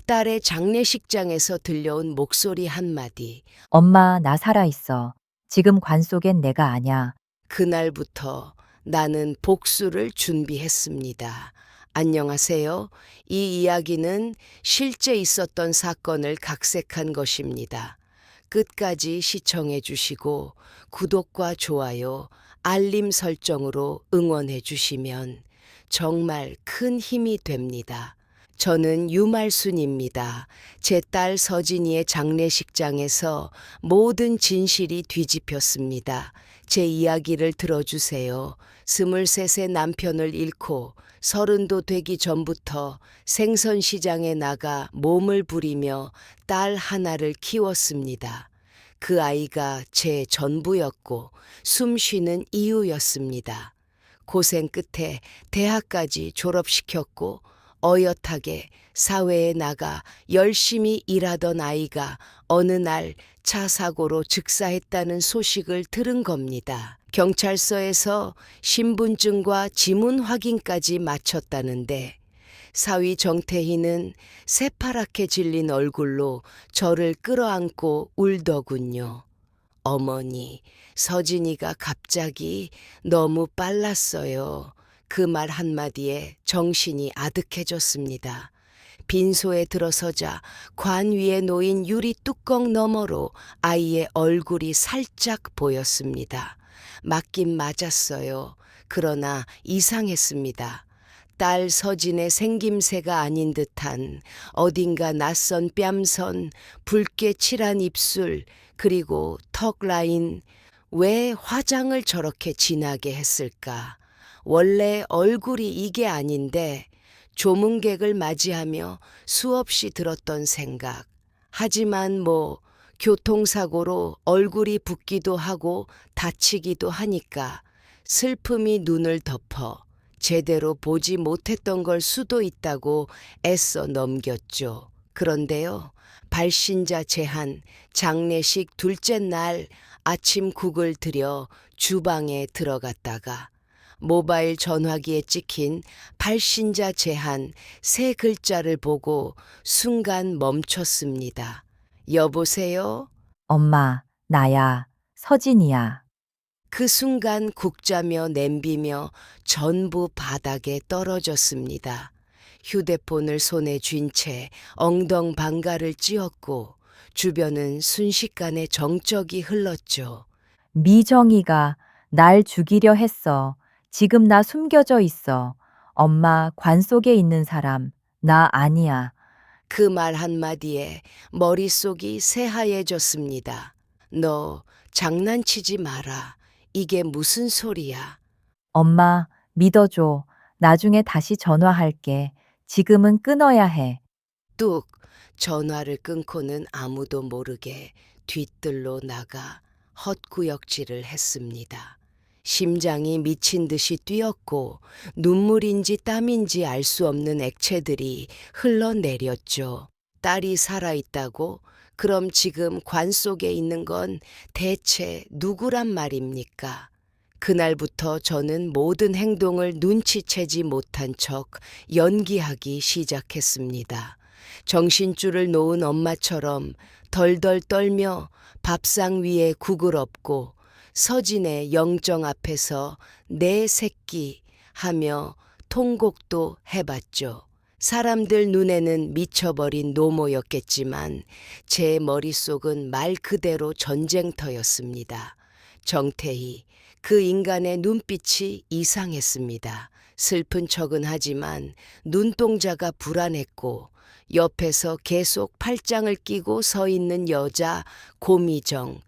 딸의 장례식장에서 들려온 목소리 한마디. 엄마, 나 살아있어. 지금 관 속엔 내가 아냐. 그날부터 나는 복수를 준비했습니다. 안녕하세요. 이 이야기는 실제 있었던 사건을 각색한 것입니다. 끝까지 시청해 주시고 구독과 좋아요, 알림 설정으로 응원해 주시면 정말 큰 힘이 됩니다. 저는 유말순입니다. 제 딸 서진이의 장례식장에서 모든 진실이 뒤집혔습니다. 제 이야기를 들어주세요. 23세 남편을 잃고 30도 되기 전부터 생선시장에 나가 몸을 부리며 딸 하나를 키웠습니다. 그 아이가 제 전부였고 숨 쉬는 이유였습니다. 고생 끝에 대학까지 졸업시켰고 어엿하게 사회에 나가 열심히 일하던 아이가 어느 날 차 사고로 즉사했다는 소식을 들은 겁니다. 경찰서에서 신분증과 지문 확인까지 마쳤다는데 사위 정태희는 새파랗게 질린 얼굴로 저를 끌어안고 울더군요. 어머니, 서진이가 갑자기 너무 빨랐어요. 그 말 한마디에 정신이 아득해졌습니다. 빈소에 들어서자 관 위에 놓인 유리 뚜껑 너머로 아이의 얼굴이 살짝 보였습니다. 맞긴 맞았어요. 그러나 이상했습니다. 딸 서진의 생김새가 아닌 듯한 어딘가 낯선 뺨선, 붉게 칠한 입술, 그리고 턱 라인. 왜 화장을 저렇게 진하게 했을까? 원래 얼굴이 이게 아닌데 조문객을 맞이하며 수없이 들었던 생각. 하지만 교통사고로 얼굴이 붓기도 하고 다치기도 하니까 슬픔이 눈을 덮어 제대로 보지 못했던 걸 수도 있다고 애써 넘겼죠. 그런데요, 발신자 제한, 장례식 둘째 날 아침 국을 들여 주방에 들어갔다가 모바일 전화기에 찍힌 발신자 제한 세 글자를 보고 순간 멈췄습니다. 여보세요? 엄마, 나야. 서진이야. 그 순간 국자며 냄비며 전부 바닥에 떨어졌습니다. 휴대폰을 손에 쥔 채 엉덩방가를 찧었고 주변은 순식간에 정적이 흘렀죠. 미정이가 날 죽이려 했어. 지금 나 숨겨져 있어. 엄마, 관 속에 있는 사람, 나 아니야. 그 말 한마디에 머릿속이 새하얘졌습니다. 너 장난치지 마라. 이게 무슨 소리야? 엄마, 믿어줘. 나중에 다시 전화할게. 지금은 끊어야 해. 뚝 전화를 끊고는 아무도 모르게 뒤뜰로 나가 헛구역질을 했습니다. 심장이 미친 듯이 뛰었고 눈물인지 땀인지 알 수 없는 액체들이 흘러내렸죠. 딸이 살아있다고? 그럼 지금 관 속에 있는 건 대체 누구란 말입니까? 그날부터 저는 모든 행동을 눈치채지 못한 척 연기하기 시작했습니다. 정신줄을 놓은 엄마처럼 덜덜 떨며 밥상 위에 국을 엎고 서진의 영정 앞에서 내 새끼 하며 통곡도 해봤죠. 사람들 눈에는 미쳐버린 노모였겠지만 제 머릿속은 말 그대로 전쟁터였습니다. 정태희, 그 인간의 눈빛이 이상했습니다. 슬픈 척은 하지만 눈동자가 불안했고 옆에서 계속 팔짱을 끼고 서 있는 여자 고미정,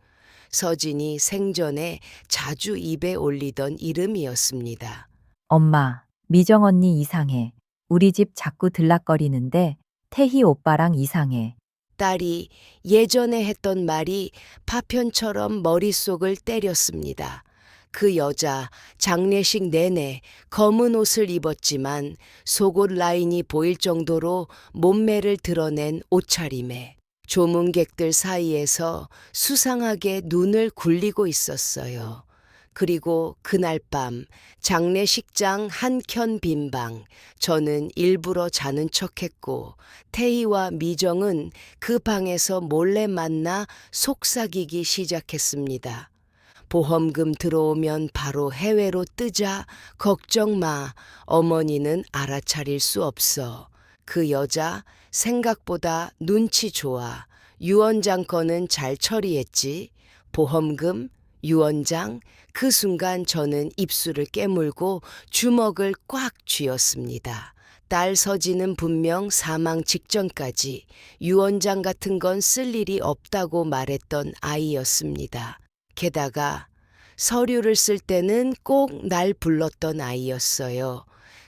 서진이 생전에 자주 입에 올리던 이름이었습니다. 엄마, 미정 언니 이상해. 우리 집 자꾸 들락거리는데 태희 오빠랑 이상해. 딸이 예전에 했던 말이 파편처럼 머릿속을 때렸습니다. 그 여자 장례식 내내 검은 옷을 입었지만 속옷 라인이 보일 정도로 몸매를 드러낸 옷차림에 조문객들 사이에서 수상하게 눈을 굴리고 있었어요. 그리고 그날 밤 장례식장 한켠 빈 방, 저는 일부러 자는 척했고 태희와 미정은 그 방에서 몰래 만나 속삭이기 시작했습니다. 보험금 들어오면 바로 해외로 뜨자. 걱정 마. 어머니는 알아차릴 수 없어. 그 여자 생각보다 눈치 좋아. 유언장 건은 잘 처리했지. 보험금, 유언장. 그 순간 저는 입술을 깨물고 주먹을 꽉 쥐었습니다. 딸 서진은 분명 사망 직전까지 유언장 같은 건 쓸 일이 없다고 말했던 아이였습니다. 게다가 서류를 쓸 때는 꼭 날 불렀던 아이였어요.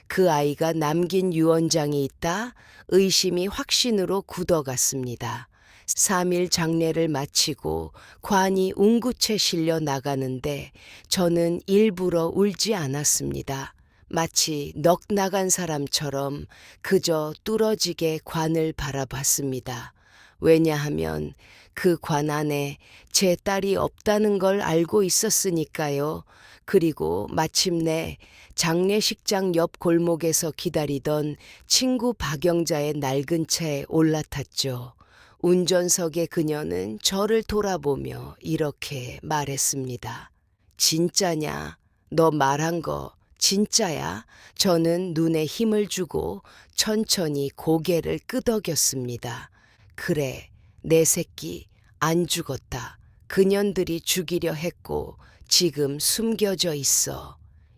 그 아이가 남긴 유언장이 있다. 의심이 확신으로 굳어갔습니다. 3일 장례를 마치고 관이 웅구채 실려 나가는데 저는 일부러 울지 않았습니다. 마치 넋 나간 사람처럼 그저 뚫어지게 관을 바라봤습니다. 왜냐하면 그 관 안에 제 딸이 없다는 걸 알고 있었으니까요. 그리고 마침내 장례식장 옆 골목에서 기다리던 친구 박영자의 낡은 차에 올라탔죠. 운전석의 그녀는 저를 돌아보며 이렇게 말했습니다. 진짜냐? 너 말한 거 진짜야? 저는 눈에 힘을 주고 천천히 고개를 끄덕였습니다. 그래, 내 새끼 안 죽었다. 그년들이 죽이려 했고 지금 숨겨져 있어.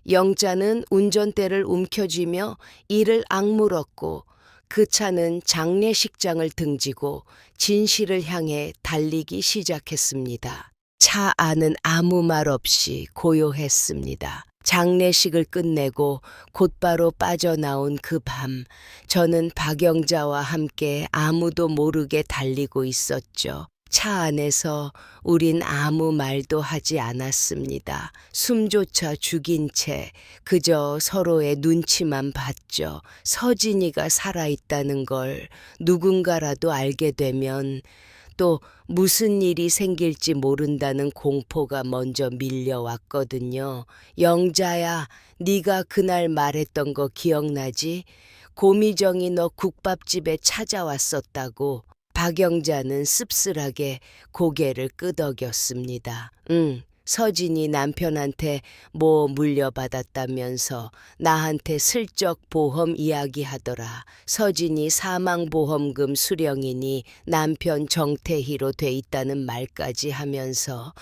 영자는 운전대를 움켜쥐며 이를 악물었고 그 차는 장례식장을 등지고 진실을 향해 달리기 시작했습니다. 차 안은 아무 말 없이 고요했습니다. 장례식을 끝내고 곧바로 빠져나온 그 밤, 저는 박영자와 함께 아무도 모르게 달리고 있었죠. 차 안에서 우린 아무 말도 하지 않았습니다. 숨조차 죽인 채 그저 서로의 눈치만 봤죠. 서진이가 살아있다는 걸 누군가라도 알게 되면 또 무슨 일이 생길지 모른다는 공포가 먼저 밀려왔거든요. 영자야, 네가 그날 말했던 거 기억나지? 고미정이 너 국밥집에 찾아왔었다고. 박영자는 씁쓸하게 고개를 끄덕였습니다. 응, 서진이 남편한테 뭐 물려받았다면서 나한테 슬쩍 보험 이야기하더라. 서진이 사망보험금 수령인이 남편 정태희로 돼 있다는 말까지 하면서.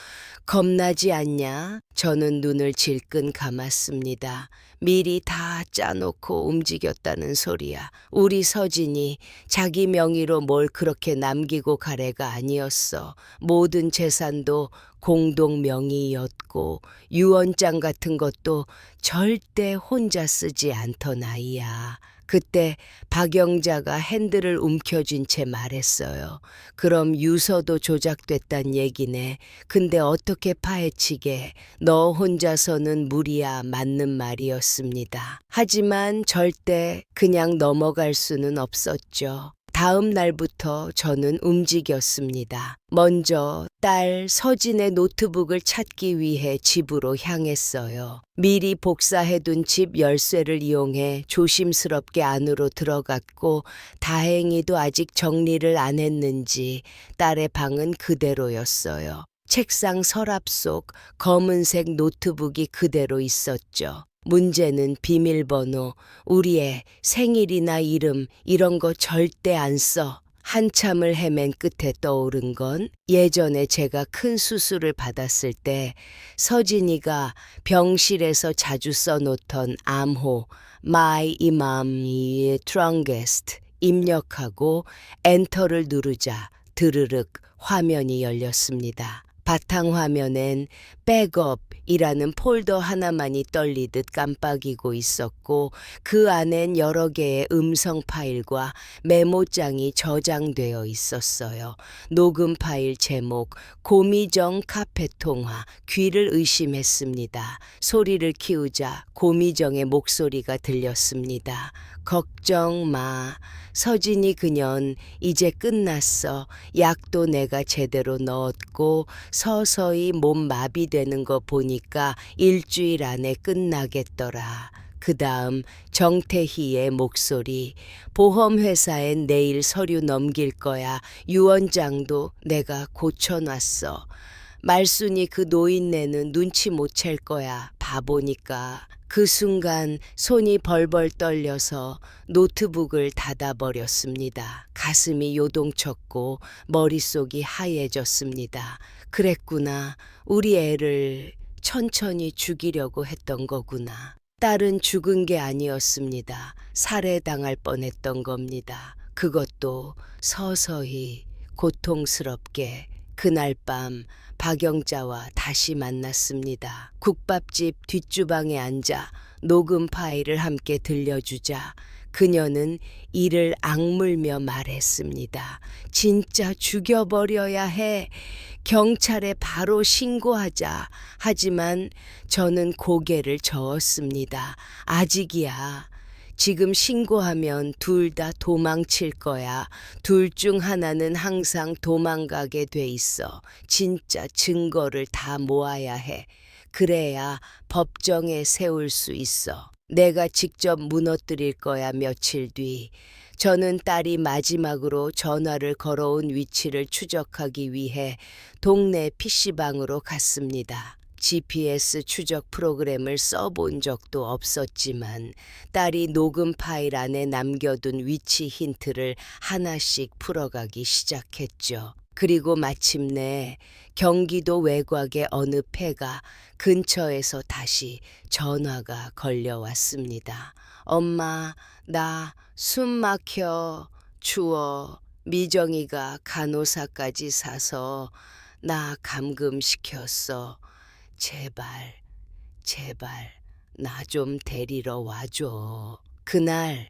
겁나지 않냐? 저는 눈을 질끈 감았습니다. 미리 다 짜놓고 움직였다는 소리야. 우리 서진이 자기 명의로 뭘 그렇게 남기고 갈 애가 아니었어. 모든 재산도 공동 명의였고 유언장 같은 것도 절대 혼자 쓰지 않던 아이야. 그때 박영자가 핸들을 움켜쥔 채 말했어요. 그럼 유서도 조작됐단 얘기네. 근데 어떻게 파헤치게? 너 혼자서는 무리야. 맞는 말이었습니다. 하지만 절대 그냥 넘어갈 수는 없었죠. 다음 날부터 저는 움직였습니다. 먼저 딸 서진의 노트북을 찾기 위해 집으로 향했어요. 미리 복사해둔 집 열쇠를 이용해 조심스럽게 안으로 들어갔고 다행히도 아직 정리를 안 했는지 딸의 방은 그대로였어요. 책상 서랍 속 검은색 노트북이 그대로 있었죠. 문제는 비밀번호, 우리의 생일이나 이름 이런 거 절대 안 써. 한참을 헤맨 끝에 떠오른 건 예전에 제가 큰 수술을 받았을 때 서진이가 병실에서 자주 써놓던 암호 My Imam Strongest 입력하고 엔터를 누르자 드르륵 화면이 열렸습니다. 바탕화면엔 백업이라는 폴더 하나만이 떨리듯 깜빡이고 있었고 그 안엔 여러 개의 음성 파일과 메모장이 저장되어 있었어요. 녹음 파일 제목 고미정 카페통화. 귀를 의심했습니다. 소리를 키우자 고미정의 목소리가 들렸습니다. 걱정 마. 서진이 그년 이제 끝났어. 약도 내가 제대로 넣었고 서서히 몸 마비되는 거 보니까 일주일 안에 끝나겠더라. 그 다음 정태희의 목소리. 보험회사엔 내일 서류 넘길 거야. 유언장도 내가 고쳐놨어. 말순이 그 노인네는 눈치 못 챌 거야. 바보니까. 그 순간 손이 벌벌 떨려서 노트북을 닫아버렸습니다. 가슴이 요동쳤고 머릿속이 하얘졌습니다. 그랬구나. 우리 애를 천천히 죽이려고 했던 거구나. 딸은 죽은 게 아니었습니다. 살해당할 뻔했던 겁니다. 그것도 서서히 고통스럽게. 그날 밤 박영자와 다시 만났습니다. 국밥집 뒷주방에 앉아 녹음 파일을 함께 들려주자 그녀는 이를 악물며 말했습니다. 진짜 죽여버려야 해. 경찰에 바로 신고하자. 하지만 저는 고개를 저었습니다. 아직이야. 지금 신고하면 둘 다 도망칠 거야. 둘 중 하나는 항상 도망가게 돼 있어. 진짜 증거를 다 모아야 해. 그래야 법정에 세울 수 있어. 내가 직접 무너뜨릴 거야. 며칠 뒤. 저는 딸이 마지막으로 전화를 걸어온 위치를 추적하기 위해 동네 PC방으로 갔습니다. GPS 추적 프로그램을 써본 적도 없었지만 딸이 녹음 파일 안에 남겨둔 위치 힌트를 하나씩 풀어가기 시작했죠. 그리고 마침내 경기도 외곽의 어느 폐가 근처에서 다시 전화가 걸려왔습니다. 엄마, 나 숨 막혀. 추워. 미정이가 간호사까지 사서 나 감금시켰어. 제발, 제발, 나 좀 데리러 와줘. 그날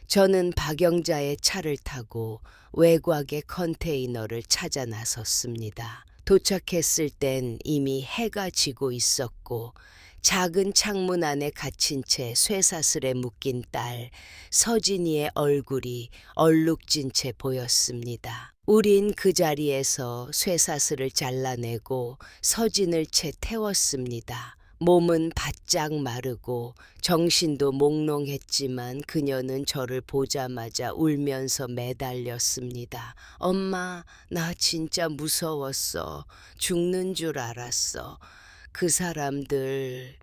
저는 박영자의 차를 타고 외곽의 컨테이너를 찾아 나섰습니다. 도착했을 땐 이미 해가 지고 있었고 작은 창문 안에 갇힌 채 쇠사슬에 묶인 딸 서진이의 얼굴이 얼룩진 채 보였습니다. 우린 그 자리에서 쇠사슬을 잘라내고 서진을 채 태웠습니다. 몸은 바짝 마르고 정신도 몽롱했지만 그녀는 저를 보자마자 울면서 매달렸습니다. 엄마, 나 진짜 무서웠어. 죽는 줄 알았어. 그 사람들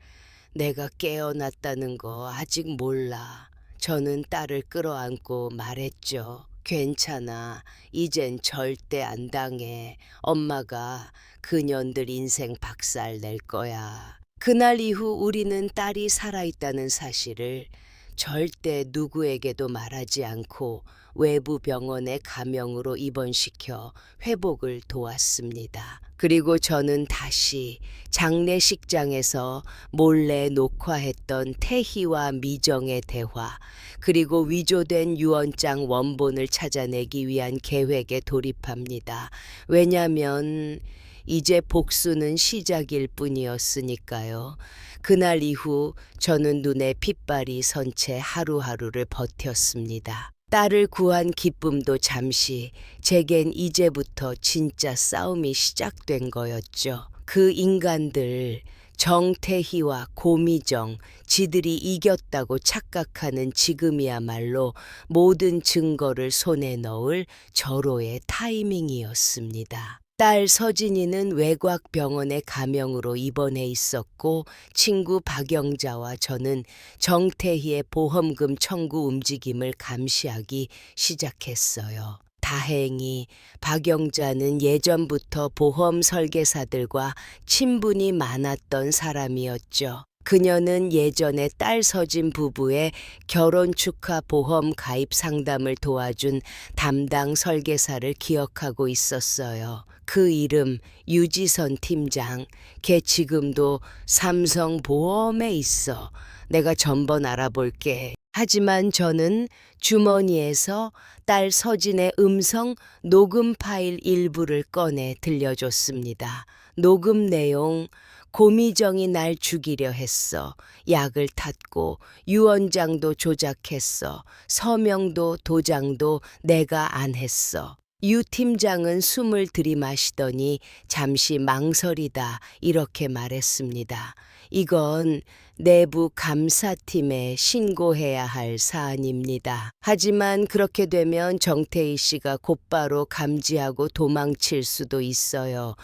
내가 깨어났다는 거 아직 몰라. 저는 딸을 끌어안고 말했죠. 괜찮아. 이젠 절대 안 당해. 엄마가 그년들 인생 박살 낼 거야. 그날 이후 우리는 딸이 살아있다는 사실을 절대 누구에게도 말하지 않고 외부 병원에 감형으로 입원시켜 회복을 도왔습니다. 그리고 저는 다시 장례식장에서 몰래 녹화했던 태희와 미정의 대화, 그리고 위조된 유언장 원본을 찾아내기 위한 계획에 돌입합니다. 왜냐면 이제 복수는 시작일 뿐이었으니까요. 그날 이후 저는 눈에 핏발이 선 채 하루하루를 버텼습니다. 딸을 구한 기쁨도 잠시, 제겐 이제부터 진짜 싸움이 시작된 거였죠. 그 인간들, 정태희와 고미정, 지들이 이겼다고 착각하는 지금이야말로 모든 증거를 손에 넣을 절호의 타이밍이었습니다. 딸 서진이는 외곽 병원에 감형으로 입원해 있었고 친구 박영자와 저는 정태희의 보험금 청구 움직임을 감시하기 시작했어요. 다행히 박영자는 예전부터 보험 설계사들과 친분이 많았던 사람이었죠. 그녀는 예전에 딸 서진 부부의 결혼 축하 보험 가입 상담을 도와준 담당 설계사를 기억하고 있었어요. 그 이름 유지선 팀장. 걔 지금도 삼성보험에 있어. 내가 전번 알아볼게. 하지만 저는 주머니에서 딸 서진의 음성 녹음 파일 일부를 꺼내 들려줬습니다. 녹음 내용: 고미정이 날 죽이려 했어. 약을 탔고 유언장도 조작했어. 서명도 도장도 내가 안 했어. 유 팀장은 숨을 들이마시더니 잠시 망설이다 이렇게 말했습니다. 이건 내부 감사팀에 신고해야 할 사안입니다. 하지만 그렇게 되면 정태희 씨가 곧바로 감지하고 도망칠 수도 있어요.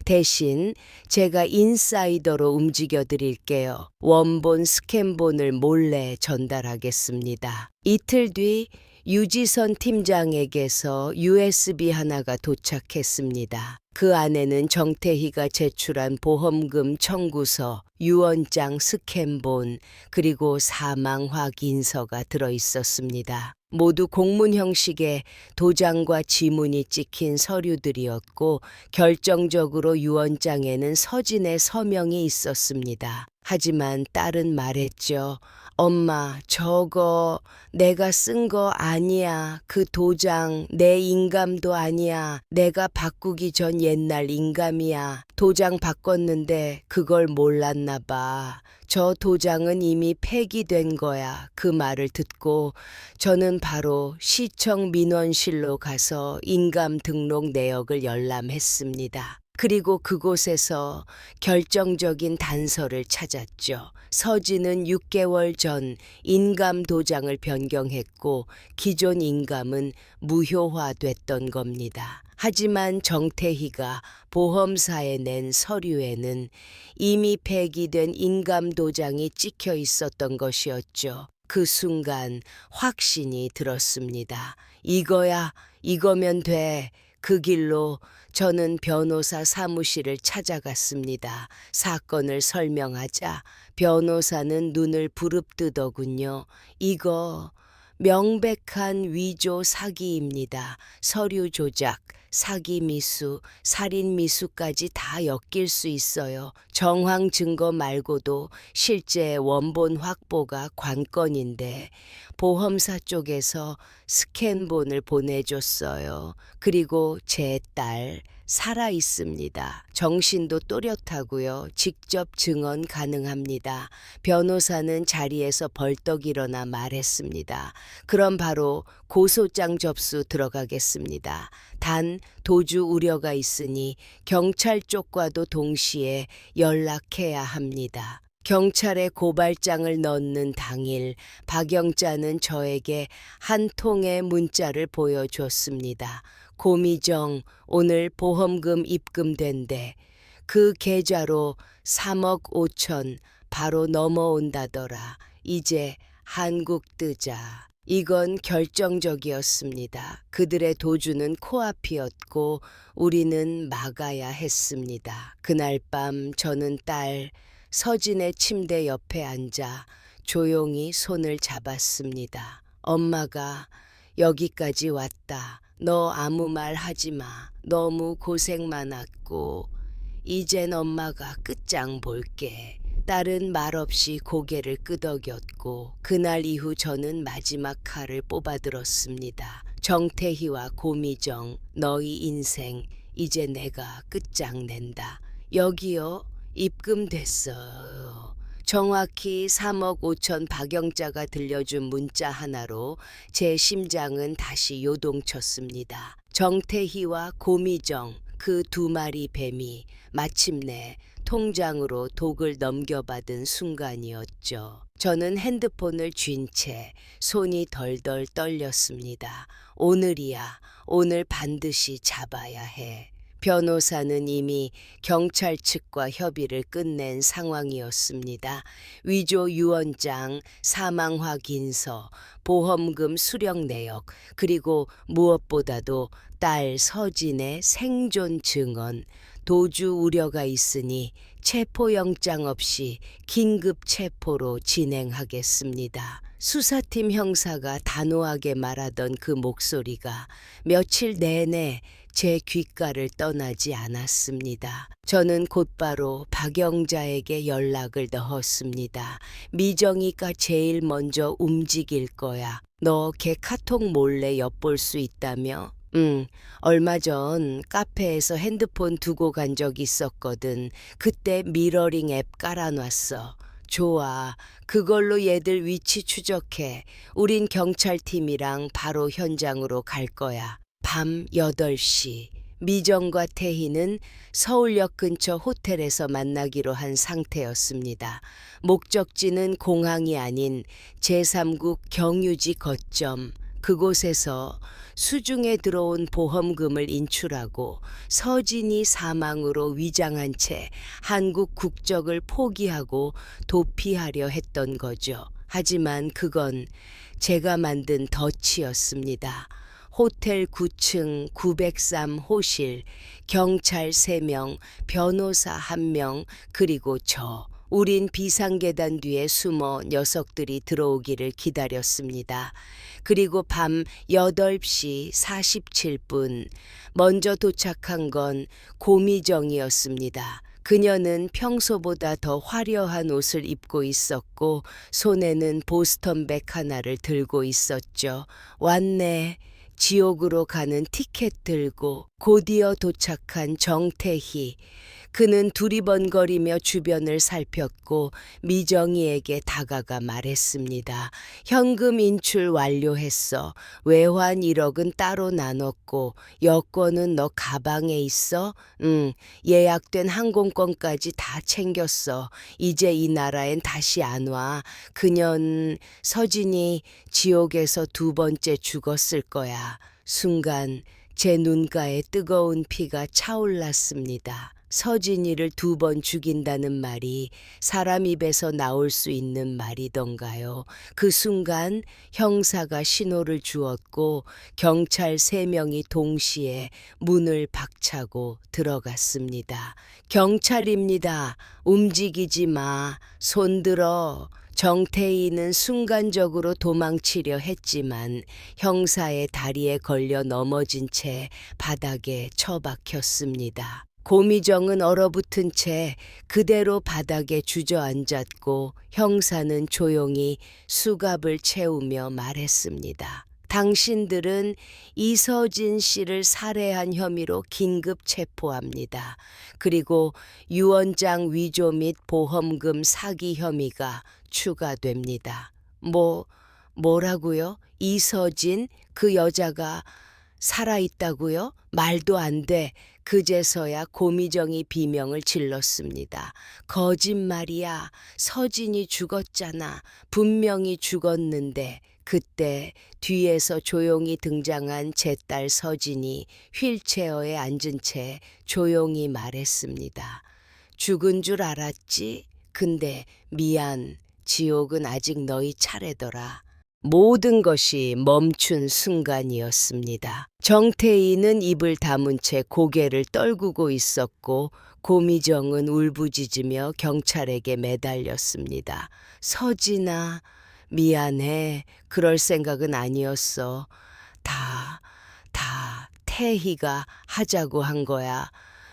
대신 제가 인사이더로 움직여 드릴게요. 원본 스캔본을 몰래 전달하겠습니다. 이틀 뒤 유지선 팀장에게서 USB 하나가 도착했습니다. 그 안에는 정태희가 제출한 보험금 청구서, 유언장 스캔본, 그리고 사망 확인서가 들어 있었습니다. 모두 공문 형식의 도장과 지문이 찍힌 서류들이었고 결정적으로 유언장에는 서진의 서명이 있었습니다. 하지만 딸은 말했죠. 엄마, 저거 내가 쓴 거 아니야. 그 도장 내 인감도 아니야. 내가 바꾸기 전 옛날 인감이야. 도장 바꿨는데 그걸 몰랐나 봐. 저 도장은 이미 폐기된 거야. 그 말을 듣고 저는 바로 시청 민원실로 가서 인감 등록 내역을 열람했습니다. 그리고 그곳에서 결정적인 단서를 찾았죠. 서진은 6개월 전 인감 도장을 변경했고 기존 인감은 무효화됐던 겁니다. 하지만 정태희가 보험사에 낸 서류에는 이미 폐기된 인감 도장이 찍혀 있었던 것이었죠. 그 순간 확신이 들었습니다. 이거야, 이거면 돼. 그 길로 저는 변호사 사무실을 찾아갔습니다. 사건을 설명하자 변호사는 눈을 부릅뜨더군요. 이거 명백한 위조 사기입니다. 서류 조작, 사기 미수, 살인 미수까지 다 엮일 수 있어요. 정황 증거 말고도 실제 원본 확보가 관건인데 보험사 쪽에서 스캔본을 보내줬어요. 그리고 제 딸 살아 있습니다. 정신도 또렷하고요. 직접 증언 가능합니다. 변호사는 자리에서 벌떡 일어나 말했습니다. 그럼 바로 고소장 접수 들어가겠습니다. 단 도주 우려가 있으니 경찰 쪽과도 동시에 연락해야 합니다. 경찰에 고발장을 넣는 당일 박영자는 저에게 한 통의 문자를 보여줬습니다. 고미정, 오늘 보험금 입금된대. 그 계좌로 3억 5천 바로 넘어온다더라. 이제 한국 뜨자. 이건 결정적이었습니다. 그들의 도주는 코앞이었고 우리는 막아야 했습니다. 그날 밤 저는 딸 서진의 침대 옆에 앉아 조용히 손을 잡았습니다. 엄마가 여기까지 왔다. 너 아무 말 하지 마. 너무 고생 많았고 이젠 엄마가 끝장 볼게. 딸은 말없이 고개를 끄덕였고 그날 이후 저는 마지막 칼을 뽑아들었습니다. 정태희와 고미정, 너희 인생 이제 내가 끝장낸다. 여기요. 입금됐어요. 정확히 3억 5천 박영자가 들려준 문자 하나로 제 심장은 다시 요동쳤습니다. 정태희와 고미정, 그 두 마리 뱀이 마침내 통장으로 독을 넘겨받은 순간이었죠. 저는 핸드폰을 쥔 채 손이 덜덜 떨렸습니다. 오늘이야. 오늘 반드시 잡아야 해. 변호사는 이미 경찰 측과 협의를 끝낸 상황이었습니다. 위조 유언장, 사망 확인서, 보험금 수령 내역, 그리고 무엇보다도 딸 서진의 생존 증언, 도주 우려가 있으니 체포영장 없이 긴급 체포로 진행하겠습니다. 수사팀 형사가 단호하게 말하던 그 목소리가 며칠 내내 제 귓가를 떠나지 않았습니다. 저는 곧바로 박영자에게 연락을 넣었습니다. 미정이가 제일 먼저 움직일 거야. 너 걔 카톡 몰래 엿볼 수 있다며? 얼마 전 카페에서 핸드폰 두고 간 적 있었거든. 그때 미러링 앱 깔아놨어. 좋아. 그걸로 얘들 위치 추적해. 우린 경찰팀이랑 바로 현장으로 갈 거야. 밤 8시 미정과 태희는 서울역 근처 호텔에서 만나기로 한 상태였습니다. 목적지는 공항이 아닌 제3국 경유지 거점. 그곳에서 수중에 들어온 보험금을 인출하고 서진이 사망으로 위장한 채 한국 국적을 포기하고 도피하려 했던 거죠. 하지만 그건 제가 만든 덫이었습니다. 호텔 9층 903 호실, 경찰 3명, 변호사 1명, 그리고 저. 우린 비상계단 뒤에 숨어 녀석들이 들어오기를 기다렸습니다. 그리고 밤 8시 47분, 먼저 도착한 건 고미정이었습니다. 그녀는 평소보다 더 화려한 옷을 입고 있었고 손에는 보스턴백 하나를 들고 있었죠. 왔네. 지옥으로 가는 티켓 들고. 곧이어 도착한 정태희. 그는 두리번거리며 주변을 살폈고 미정이에게 다가가 말했습니다. 현금 인출 완료했어. 외환 1억은 따로 나눴고 여권은 너 가방에 있어? 응, 예약된 항공권까지 다 챙겼어. 이제 이 나라엔 다시 안 와. 그년 서진이 지옥에서 2번째 죽었을 거야. 순간 제 눈가에 뜨거운 피가 차올랐습니다. 서진이를 2번 죽인다는 말이 사람 입에서 나올 수 있는 말이던가요. 그 순간 형사가 신호를 주었고 경찰 3명이 동시에 문을 박차고 들어갔습니다. 경찰입니다. 움직이지 마. 손 들어. 정태희는 순간적으로 도망치려 했지만 형사의 다리에 걸려 넘어진 채 바닥에 처박혔습니다. 고미정은 얼어붙은 채 그대로 바닥에 주저앉았고 형사는 조용히 수갑을 채우며 말했습니다. 당신들은 이서진 씨를 살해한 혐의로 긴급 체포합니다. 그리고 유언장 위조 및 보험금 사기 혐의가 추가됩니다. 뭐라고요? 이서진? 그 여자가 살아있다고요? 말도 안 돼. 그제서야 고미정이 비명을 질렀습니다. 거짓말이야. 서진이 죽었잖아. 분명히 죽었는데. 그때 뒤에서 조용히 등장한 제 딸 서진이 휠체어에 앉은 채 조용히 말했습니다. 죽은 줄 알았지? 근데 미안. 지옥은 아직 너희 차례더라. 모든 것이 멈춘 순간이었습니다. 정태희는 입을 다문 채 고개를 떨구고 있었고 고미정은 울부짖으며 경찰에게 매달렸습니다. 서진아, 미안해. 그럴 생각은 아니었어. 다 태희가 하자고 한 거야.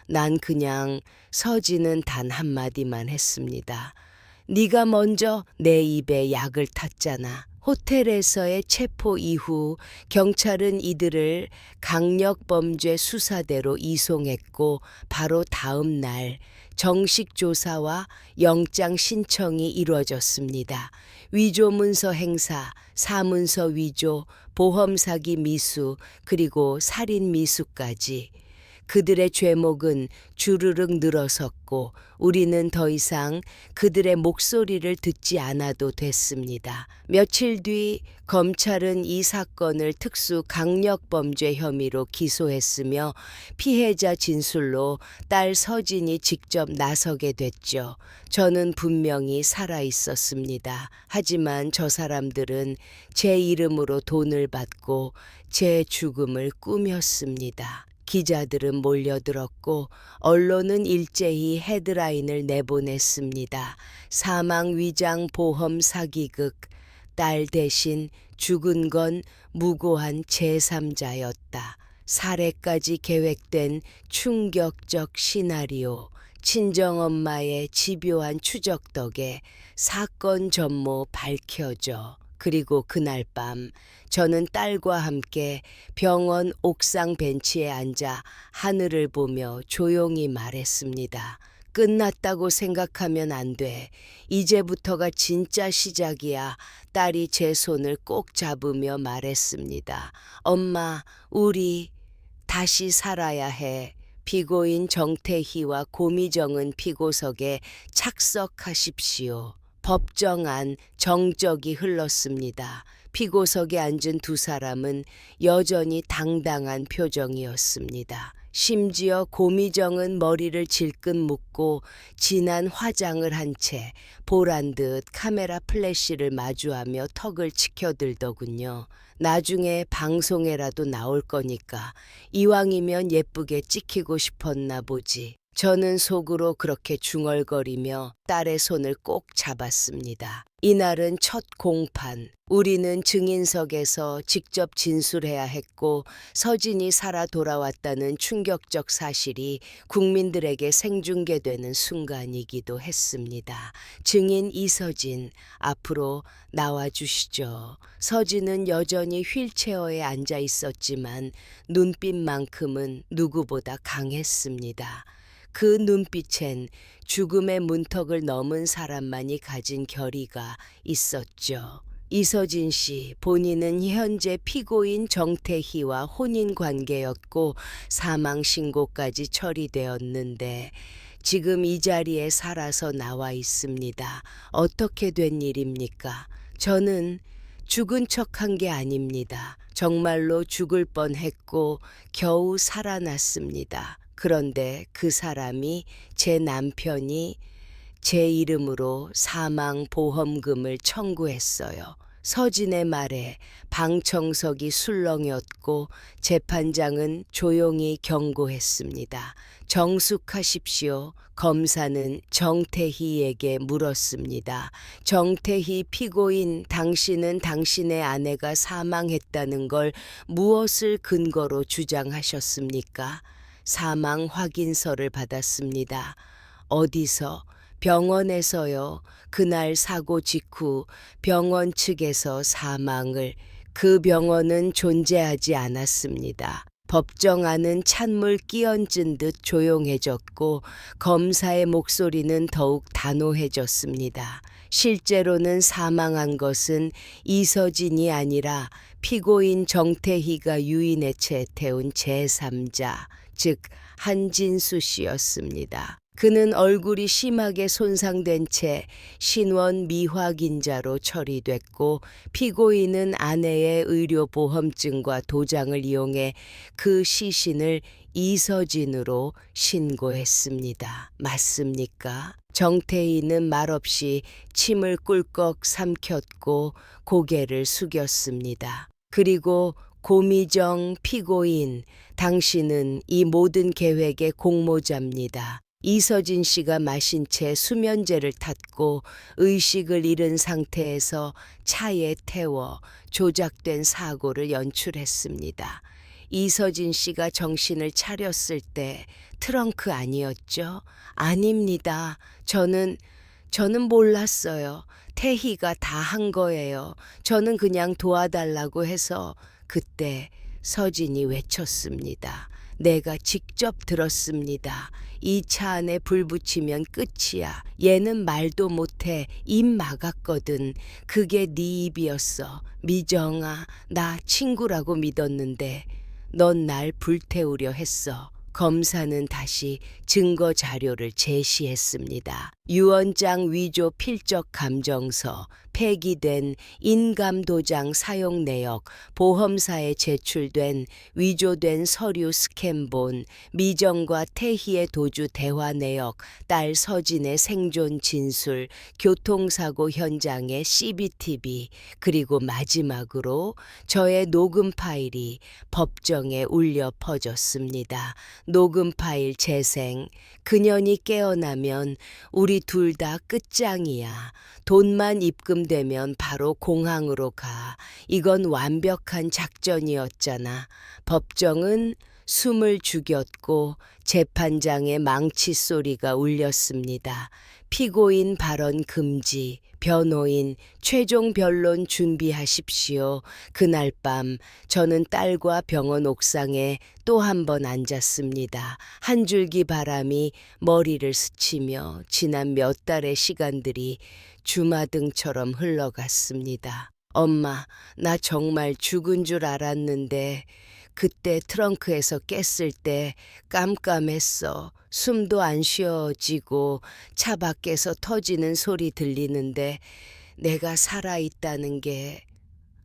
난 그냥 서진은 단 한마디만 했습니다. 네가 먼저 내 입에 약을 탔잖아. 호텔에서의 체포 이후 경찰은 이들을 강력범죄 수사대로 이송했고 바로 다음 날 정식 조사와 영장 신청이 이루어졌습니다. 위조 문서 행사, 사문서 위조, 보험 사기 미수, 그리고 살인 미수까지. 그들의 죄목은 주르륵 늘어섰고 우리는 더 이상 그들의 목소리를 듣지 않아도 됐습니다. 며칠 뒤 검찰은 이 사건을 특수 강력범죄 혐의로 기소했으며 피해자 진술로 딸 서진이 직접 나서게 됐죠. 저는 분명히 살아있었습니다. 하지만 저 사람들은 제 이름으로 돈을 받고 제 죽음을 꾸몄습니다. 기자들은 몰려들었고 언론은 일제히 헤드라인을 내보냈습니다. 사망 위장 보험 사기극, 딸 대신 죽은 건 무고한 제3자였다. 살해까지 계획된 충격적 시나리오, 친정엄마의 집요한 추적 덕에 사건 전모 밝혀져. 그리고 그날 밤 저는 딸과 함께 병원 옥상 벤치에 앉아 하늘을 보며 조용히 말했습니다. 끝났다고 생각하면 안 돼. 이제부터가 진짜 시작이야. 딸이 제 손을 꼭 잡으며 말했습니다. 엄마, 우리 다시 살아야 해. 피고인 정태희와 고미정은 피고석에 착석하십시오. 법정 안 정적이 흘렀습니다. 피고석에 앉은 두 사람은 여전히 당당한 표정이었습니다. 심지어 고미정은 머리를 질끈 묶고 진한 화장을 한 채 보란 듯 카메라 플래시를 마주하며 턱을 치켜들더군요. 나중에 방송에라도 나올 거니까 이왕이면 예쁘게 찍히고 싶었나 보지. 저는 속으로 그렇게 중얼거리며 딸의 손을 꼭 잡았습니다. 이날은 첫 공판. 우리는 증인석에서 직접 진술해야 했고 서진이 살아 돌아왔다는 충격적 사실이 국민들에게 생중계되는 순간이기도 했습니다. 증인 이서진, 앞으로 나와주시죠. 서진은 여전히 휠체어에 앉아 있었지만 눈빛만큼은 누구보다 강했습니다. 그 눈빛엔 죽음의 문턱을 넘은 사람만이 가진 결의가 있었죠. 이서진 씨, 본인은 현재 피고인 정태희와 혼인 관계였고 사망 신고까지 처리되었는데 지금 이 자리에 살아서 나와 있습니다. 어떻게 된 일입니까? 저는 죽은 척한 게 아닙니다. 정말로 죽을 뻔했고 겨우 살아났습니다. 그런데 그 사람이 제 남편이 제 이름으로 사망보험금을 청구했어요. 서진의 말에 방청석이 술렁였고 재판장은 조용히 경고했습니다. 정숙하십시오. 검사는 정태희에게 물었습니다. 정태희 피고인, 당신은 당신의 아내가 사망했다는 걸 무엇을 근거로 주장하셨습니까? 사망 확인서를 받았습니다. 어디서? 병원에서요. 그날 사고 직후 병원 측에서 사망을, 그 병원은 존재하지 않았습니다. 법정 안은 찬물 끼얹은 듯 조용해졌고 검사의 목소리는 더욱 단호해졌습니다. 실제로는 사망한 것은 이서진이 아니라 피고인 정태희가 유인해 채 태운 제3자, 즉 한진수 씨였습니다. 그는 얼굴이 심하게 손상된 채 신원 미확인자로 처리됐고 피고인은 아내의 의료보험증과 도장을 이용해 그 시신을 이서진으로 신고했습니다. 맞습니까? 정태희는 말없이 침을 꿀꺽 삼켰고 고개를 숙였습니다. 그리고 고미정 피고인, 당신은 이 모든 계획의 공모자입니다. 이서진 씨가 마신 채 수면제를 탔고 의식을 잃은 상태에서 차에 태워 조작된 사고를 연출했습니다. 이서진 씨가 정신을 차렸을 때 트렁크 아니었죠? 아닙니다. 저는 몰랐어요. 태희가 다 한 거예요. 저는 그냥 도와달라고 해서. 그때 서진이 외쳤습니다. 내가 직접 들었습니다. 이 차 안에 불 붙이면 끝이야. 얘는 말도 못해. 입 막았거든. 그게 네 입이었어. 미정아, 나 친구라고 믿었는데 넌 날 불태우려 했어. 검사는 다시 증거 자료를 제시했습니다. 유언장 위조 필적 감정서, 폐기된 인감도장 사용 내역, 보험사에 제출된 위조된 서류 스캔본, 미정과 태희의 도주 대화 내역, 딸 서진의 생존 진술, 교통사고 현장의 CCTV, 그리고 마지막으로 저의 녹음 파일이 법정에 울려 퍼졌습니다. 녹음 파일 재생. 그년이 깨어나면 우리 둘 다 끝장이야. 돈만 입금되면 바로 공항으로 가. 이건 완벽한 작전이었잖아. 법정은 숨을 죽였고 재판장의 망치 소리가 울렸습니다. 피고인 발언 금지. 변호인, 최종 변론 준비하십시오. 그날 밤 저는 딸과 병원 옥상에 또 한 번 앉았습니다. 한 줄기 바람이 머리를 스치며 지난 몇 달의 시간들이 주마등처럼 흘러갔습니다. 엄마, 나 정말 죽은 줄 알았는데 그때 트렁크에서 깼을 때 깜깜했어. 숨도 안 쉬어지고 차 밖에서 터지는 소리 들리는데 내가 살아있다는 게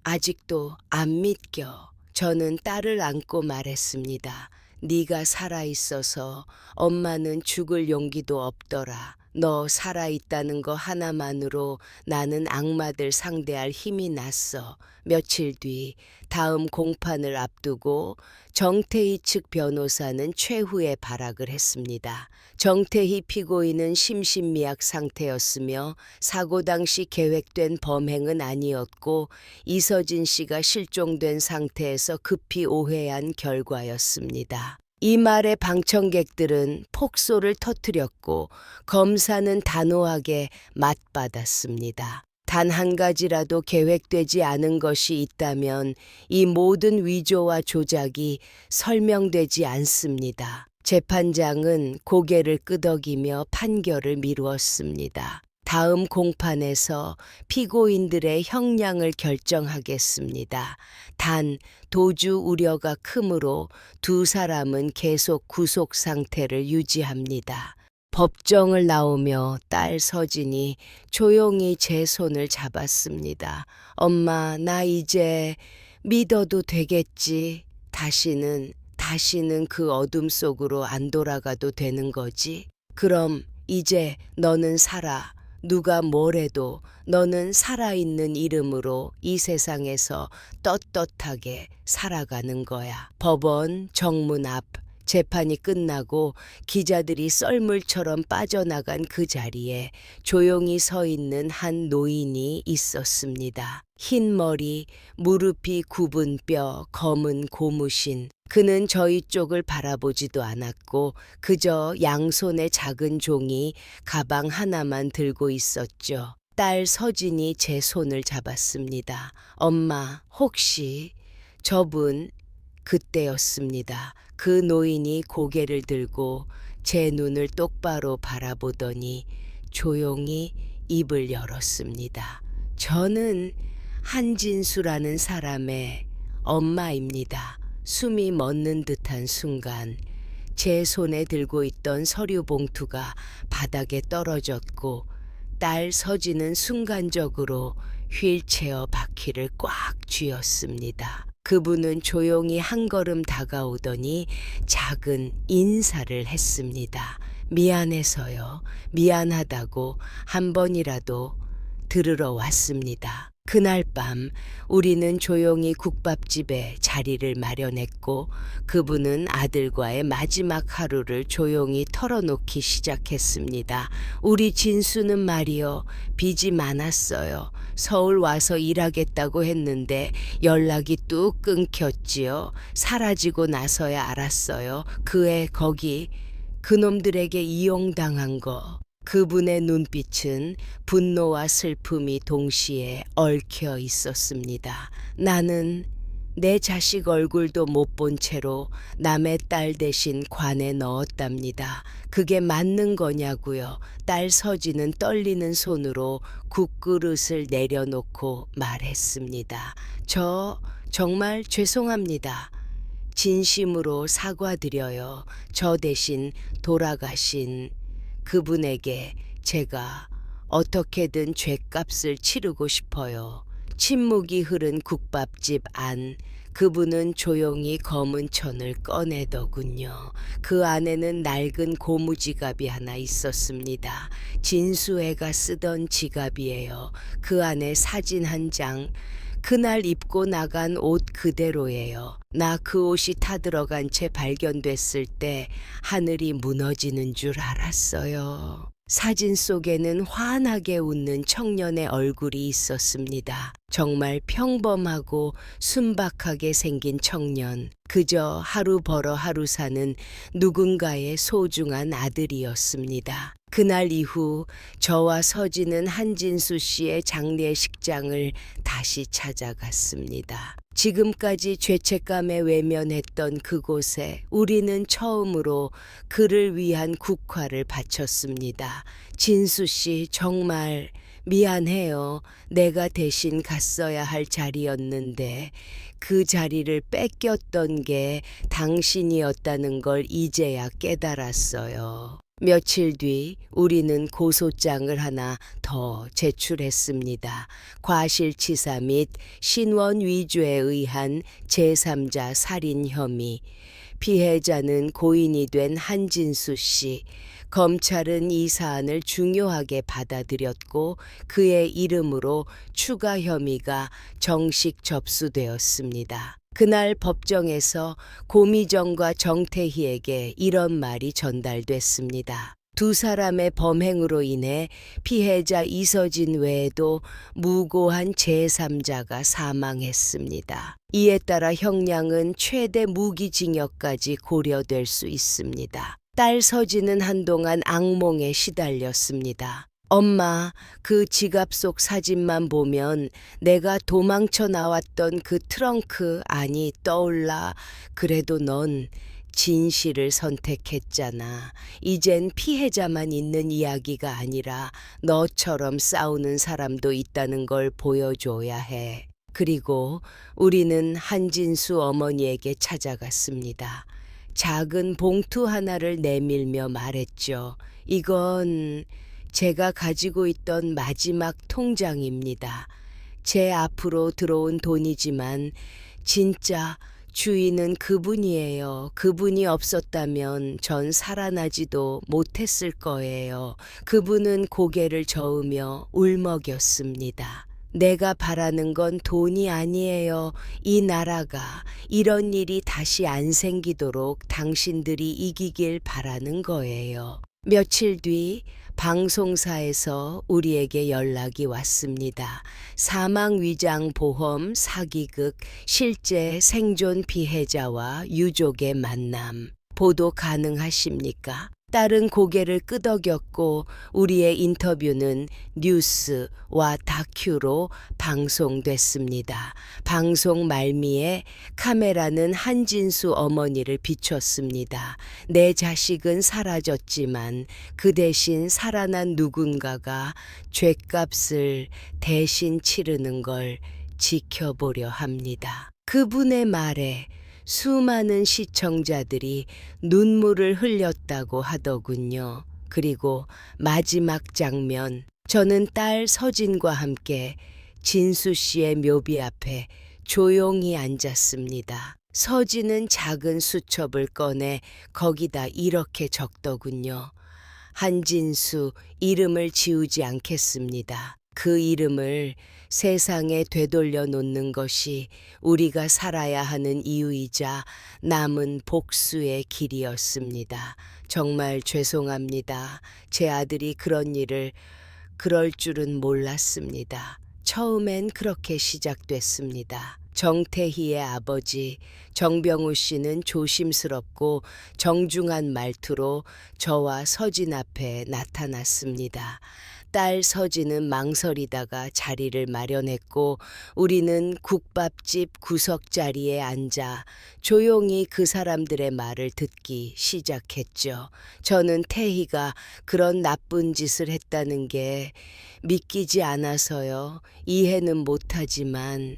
아직도 안 믿겨. 저는 딸을 안고 말했습니다. 네가 살아있어서 엄마는 죽을 용기도 없더라. 너 살아있다는 거 하나만으로 나는 악마들 상대할 힘이 났어. 며칠 뒤 다음 공판을 앞두고 정태희 측 변호사는 최후의 발악을 했습니다. 정태희 피고인은 심신미약 상태였으며 사고 당시 계획된 범행은 아니었고 이서진 씨가 실종된 상태에서 급히 오해한 결과였습니다. 이 말에 방청객들은 폭소를 터뜨렸고 검사는 단호하게 맞받았습니다. 단 한 가지라도 계획되지 않은 것이 있다면 이 모든 위조와 조작이 설명되지 않습니다. 재판장은 고개를 끄덕이며 판결을 미루었습니다. 다음 공판에서 피고인들의 형량을 결정하겠습니다. 단 도주 우려가 크므로 두 사람은 계속 구속 상태를 유지합니다. 법정을 나오며 딸 서진이 조용히 제 손을 잡았습니다. 엄마, 나 이제 믿어도 되겠지? 다시는 그 어둠 속으로 안 돌아가도 되는 거지? 그럼 이제 너는 살아. 누가 뭐래도 너는 살아있는 이름으로 이 세상에서 떳떳하게 살아가는 거야. 법원 정문 앞 재판이 끝나고 기자들이 썰물처럼 빠져나간 그 자리에 조용히 서 있는 한 노인이 있었습니다. 흰 머리, 무릎이 굽은 뼈, 검은 고무신. 그는 저희 쪽을 바라보지도 않았고 그저 양손에 작은 종이 가방 하나만 들고 있었죠. 딸 서진이 제 손을 잡았습니다. 엄마, 혹시 저분 그때였습니다. 그 노인이 고개를 들고 제 눈을 똑바로 바라보더니 조용히 입을 열었습니다. 저는 한진수라는 사람의 엄마입니다. 숨이 멎는 듯한 순간 제 손에 들고 있던 서류 봉투가 바닥에 떨어졌고 딸 서진은 순간적으로 휠체어 바퀴를 꽉 쥐었습니다. 그분은 조용히 한 걸음 다가오더니 작은 인사를 했습니다. 미안해서요. 미안하다고 한 번이라도 들으러 왔습니다. 그날 밤 우리는 조용히 국밥집에 자리를 마련했고 그분은 아들과의 마지막 하루를 조용히 털어놓기 시작했습니다. 우리 진수는 말이요. 빚이 많았어요. 서울 와서 일하겠다고 했는데 연락이 뚝 끊겼지요. 사라지고 나서야 알았어요. 그 애 거기 그놈들에게 이용당한 거. 그분의 눈빛은 분노와 슬픔이 동시에 얽혀 있었습니다. 나는 내 자식 얼굴도 못 본 채로 남의 딸 대신 관에 넣었답니다. 그게 맞는 거냐고요. 딸 서진은 떨리는 손으로 국그릇을 내려놓고 말했습니다. 저 정말 죄송합니다. 진심으로 사과드려요. 저 대신 돌아가신 그분에게 제가 어떻게든 죗값을 치르고 싶어요. 침묵이 흐른 국밥집 안 그분은 조용히 검은 천을 꺼내더군요. 그 안에는 낡은 고무 지갑이 하나 있었습니다. 진수애가 쓰던 지갑이에요. 그 안에 사진 한 장, 그날 입고 나간 옷 그대로예요. 나 그 옷이 타들어간 채 발견됐을 때 하늘이 무너지는 줄 알았어요. 사진 속에는 환하게 웃는 청년의 얼굴이 있었습니다. 정말 평범하고 순박하게 생긴 청년. 그저 하루 벌어 하루 사는 누군가의 소중한 아들이었습니다. 그날 이후 저와 서진은 한진수 씨의 장례식장을 다시 찾아갔습니다. 지금까지 죄책감에 외면했던 그곳에 우리는 처음으로 그를 위한 국화를 바쳤습니다. 진수 씨 정말 미안해요. 내가 대신 갔어야 할 자리였는데 그 자리를 뺏겼던 게 당신이었다는 걸 이제야 깨달았어요. 며칠 뒤 우리는 고소장을 하나 더 제출했습니다. 과실치사 및 신원 위조에 의한 제3자 살인 혐의. 피해자는 고인이 된 한진수 씨. 검찰은 이 사안을 중요하게 받아들였고 그의 이름으로 추가 혐의가 정식 접수되었습니다. 그날 법정에서 고미정과 정태희에게 이런 말이 전달됐습니다. 두 사람의 범행으로 인해 피해자 이서진 외에도 무고한 제3자가 사망했습니다. 이에 따라 형량은 최대 무기징역까지 고려될 수 있습니다. 딸 서진은 한동안 악몽에 시달렸습니다. 엄마, 그 지갑 속 사진만 보면 내가 도망쳐 나왔던 그 트렁크 안이 떠올라. 그래도 넌 진실을 선택했잖아. 이젠 피해자만 있는 이야기가 아니라 너처럼 싸우는 사람도 있다는 걸 보여줘야 해. 그리고 우리는 한진수 어머니에게 찾아갔습니다. 작은 봉투 하나를 내밀며 말했죠. 이건 제가 가지고 있던 마지막 통장입니다. 제 앞으로 들어온 돈이지만 진짜 주인은 그분이에요. 그분이 없었다면 전 살아나지도 못했을 거예요. 그분은 고개를 저으며 울먹였습니다. 내가 바라는 건 돈이 아니에요. 이 나라가 이런 일이 다시 안 생기도록 당신들이 이기길 바라는 거예요. 며칠 뒤 방송사에서 우리에게 연락이 왔습니다. 사망위장보험 사기극 실제 생존 피해자와 유족의 만남. 보도 가능하십니까? 딸은 고개를 끄덕였고 우리의 인터뷰는 뉴스와 다큐로 방송됐습니다. 방송 말미에 카메라는 한진수 어머니를 비췄습니다. 내 자식은 사라졌지만 그 대신 살아난 누군가가 죗값을 대신 치르는 걸 지켜보려 합니다. 그분의 말에 수많은 시청자들이 눈물을 흘렸다고 하더군요. 그리고 마지막 장면, 저는 딸 서진과 함께 진수 씨의 묘비 앞에 조용히 앉았습니다. 서진은 작은 수첩을 꺼내 거기다 이렇게 적더군요. 한진수, 이름을 지우지 않겠습니다. 그 이름을 세상에 되돌려 놓는 것이 우리가 살아야 하는 이유이자 남은 복수의 길이었습니다. 정말 죄송합니다. 제 아들이 그런 일을 그럴 줄은 몰랐습니다. 처음엔 그렇게 시작됐습니다. 정태희의 아버지 정병우 씨는 조심스럽고 정중한 말투로 저와 서진 앞에 나타났습니다. 딸 서진은 망설이다가 자리를 마련했고 우리는 국밥집 구석자리에 앉아 조용히 그 사람들의 말을 듣기 시작했죠. 저는 태희가 그런 나쁜 짓을 했다는 게 믿기지 않아서요. 이해는 못하지만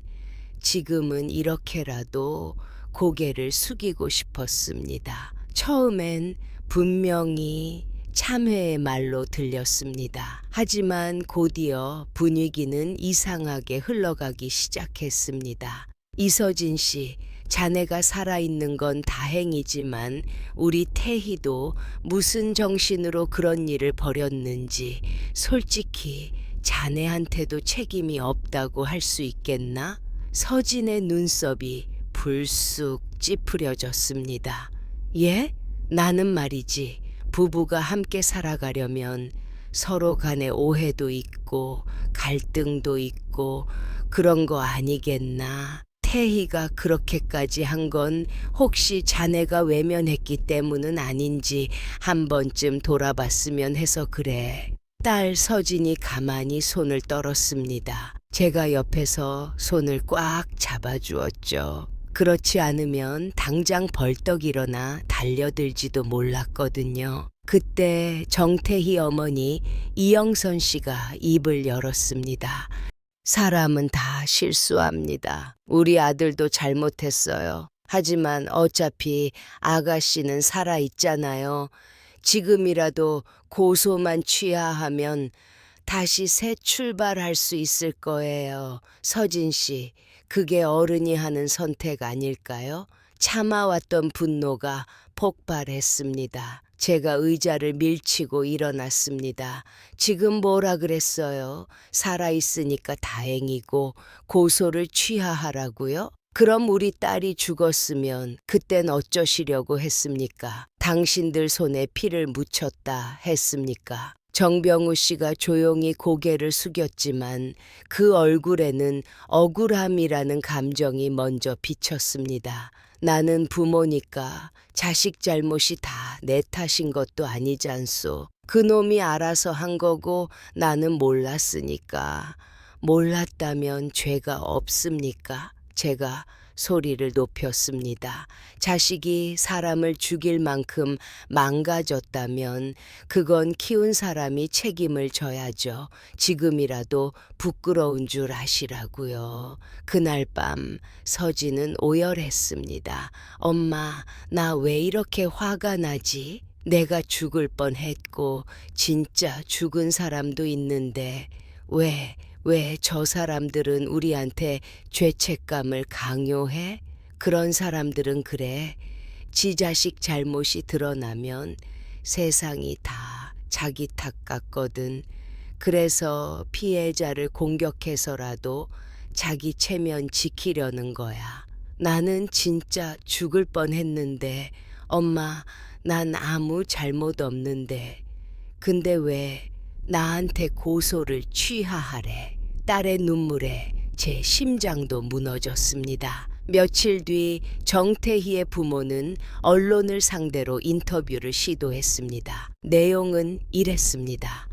지금은 이렇게라도 고개를 숙이고 싶었습니다. 처음엔 분명히 참회의 말로 들렸습니다. 하지만 곧이어 분위기는 이상하게 흘러가기 시작했습니다. 이서진 씨, 자네가 살아있는 건 다행이지만 우리 태희도 무슨 정신으로 그런 일을 벌였는지 솔직히 자네한테도 책임이 없다고 할 수 있겠나? 서진의 눈썹이 불쑥 찌푸려졌습니다. 예? 나는 말이지. 부부가 함께 살아가려면 서로 간에 오해도 있고 갈등도 있고 그런 거 아니겠나? 태희가 그렇게까지 한 건 혹시 자네가 외면했기 때문은 아닌지 한 번쯤 돌아봤으면 해서 그래. 딸 서진이 가만히 손을 떨었습니다. 제가 옆에서 손을 꽉 잡아주었죠. 그렇지 않으면 당장 벌떡 일어나 달려들지도 몰랐거든요. 그때 정태희 어머니 이영선 씨가 입을 열었습니다. 사람은 다 실수합니다. 우리 아들도 잘못했어요. 하지만 어차피 아가씨는 살아있잖아요. 지금이라도 고소만 취하하면 다시 새 출발할 수 있을 거예요. 서진 씨, 그게 어른이 하는 선택 아닐까요? 참아왔던 분노가 폭발했습니다. 제가 의자를 밀치고 일어났습니다. 지금 뭐라 그랬어요? 살아있으니까 다행이고 고소를 취하하라고요? 그럼 우리 딸이 죽었으면 그땐 어쩌시려고 했습니까? 당신들 손에 피를 묻혔다 했습니까? 정병우 씨가 조용히 고개를 숙였지만 그 얼굴에는 억울함이라는 감정이 먼저 비쳤습니다. 나는 부모니까 자식 잘못이 다 내 탓인 것도 아니지 않소. 그놈이 알아서 한 거고 나는 몰랐으니까. 몰랐다면 죄가 없습니까? 제가 소리를 높였습니다. 자식이 사람을 죽일 만큼 망가졌다면 그건 키운 사람이 책임을 져야죠. 지금이라도 부끄러운 줄 아시라고요. 그날 밤 서진은 오열했습니다. 엄마, 나 왜 이렇게 화가 나지? 내가 죽을 뻔했고 진짜 죽은 사람도 있는데 왜 저 사람들은 우리한테 죄책감을 강요해? 그런 사람들은 그래. 지 자식 잘못이 드러나면 세상이 다 자기 탓 같거든. 그래서 피해자를 공격해서라도 자기 체면 지키려는 거야. 나는 진짜 죽을 뻔했는데 엄마, 난 아무 잘못 없는데. 근데 왜 나한테 고소를 취하하래. 딸의 눈물에 제 심장도 무너졌습니다. 며칠 뒤 정태희의 부모는 언론을 상대로 인터뷰를 시도했습니다. 내용은 이랬습니다.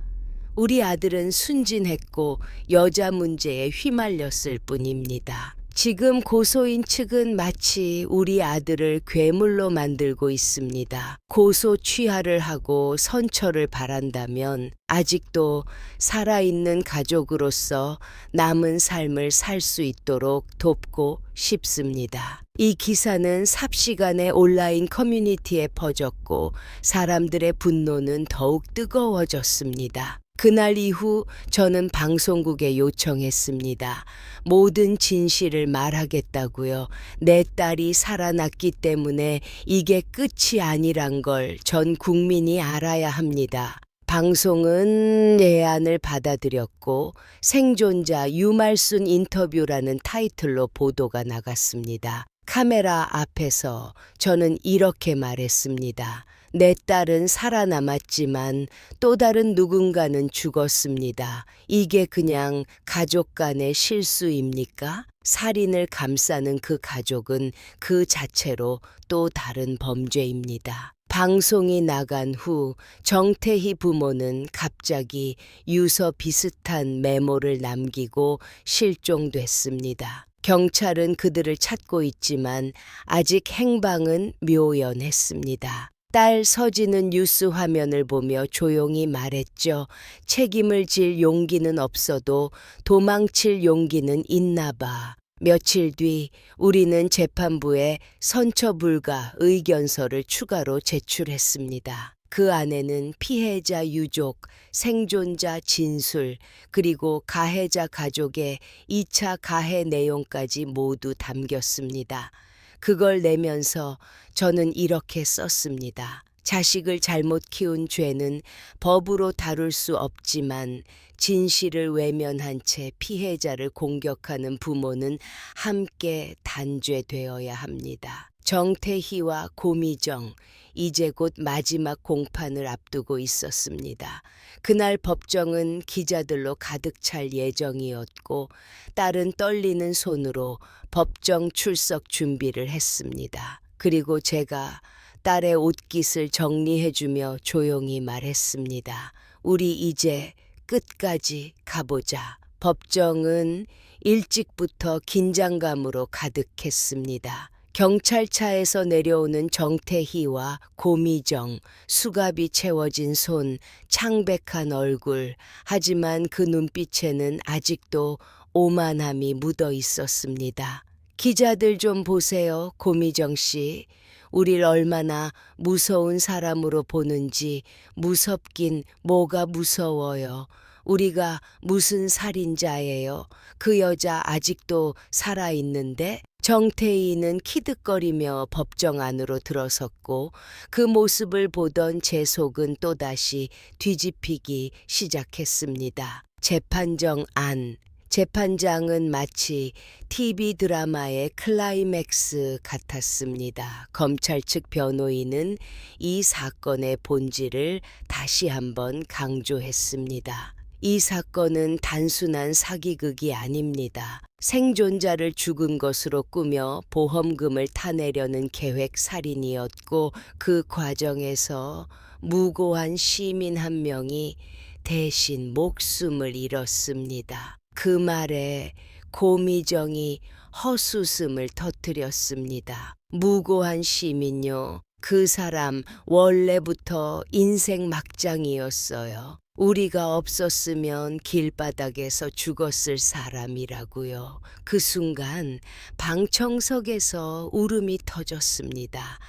우리 아들은 순진했고 여자 문제에 휘말렸을 뿐입니다. 지금 고소인 측은 마치 우리 아들을 괴물로 만들고 있습니다. 고소 취하를 하고 선처를 바란다면 아직도 살아있는 가족으로서 남은 삶을 살 수 있도록 돕고 싶습니다. 이 기사는 삽시간에 온라인 커뮤니티에 퍼졌고 사람들의 분노는 더욱 뜨거워졌습니다. 그날 이후 저는 방송국에 요청했습니다. 모든 진실을 말하겠다고요. 내 딸이 살아났기 때문에 이게 끝이 아니란 걸 전 국민이 알아야 합니다. 방송은 예안을 받아들였고 생존자 유말순 인터뷰라는 타이틀로 보도가 나갔습니다. 카메라 앞에서 저는 이렇게 말했습니다. 내 딸은 살아남았지만 또 다른 누군가는 죽었습니다. 이게 그냥 가족 간의 실수입니까? 살인을 감싸는 그 가족은 그 자체로 또 다른 범죄입니다. 방송이 나간 후 정태희 부모는 갑자기 유서 비슷한 메모를 남기고 실종됐습니다. 경찰은 그들을 찾고 있지만 아직 행방은 묘연했습니다. 딸 서진은 뉴스 화면을 보며 조용히 말했죠. 책임을 질 용기는 없어도 도망칠 용기는 있나 봐. 며칠 뒤 우리는 재판부에 선처 불가 의견서를 추가로 제출했습니다. 그 안에는 피해자 유족, 생존자 진술, 그리고 가해자 가족의 2차 가해 내용까지 모두 담겼습니다. 그걸 내면서 저는 이렇게 썼습니다. 자식을 잘못 키운 죄는 법으로 다룰 수 없지만 진실을 외면한 채 피해자를 공격하는 부모는 함께 단죄되어야 합니다. 정태희와 고미정, 이제 곧 마지막 공판을 앞두고 있었습니다. 그날 법정은 기자들로 가득 찰 예정이었고 딸은 떨리는 손으로 법정 출석 준비를 했습니다. 그리고 제가 딸의 옷깃을 정리해주며 조용히 말했습니다. 우리 이제 끝까지 가보자. 법정은 일찍부터 긴장감으로 가득했습니다. 경찰차에서 내려오는 정태희와 고미정, 수갑이 채워진 손, 창백한 얼굴, 하지만 그 눈빛에는 아직도 오만함이 묻어 있었습니다. 기자들 좀 보세요, 고미정 씨. 우릴 얼마나 무서운 사람으로 보는지. 무섭긴 뭐가 무서워요. 우리가 무슨 살인자예요. 그 여자 아직도 살아있는데? 정태희는 키득거리며 법정 안으로 들어섰고 그 모습을 보던 제 속은 또다시 뒤집히기 시작했습니다. 재판정 안. 재판장은 마치 TV 드라마의 클라이맥스 같았습니다. 검찰 측 변호인은 이 사건의 본질을 다시 한번 강조했습니다. 이 사건은 단순한 사기극이 아닙니다. 생존자를 죽은 것으로 꾸며 보험금을 타내려는 계획 살인이었고 그 과정에서 무고한 시민 한 명이 대신 목숨을 잃었습니다. 그 말에 고미정이 헛웃음을 터뜨렸습니다. 무고한 시민요. 그 사람 원래부터 인생 막장이었어요. 우리가 없었으면 길바닥에서 죽었을 사람이라고요. 그 순간 방청석에서 울음이 터졌습니다.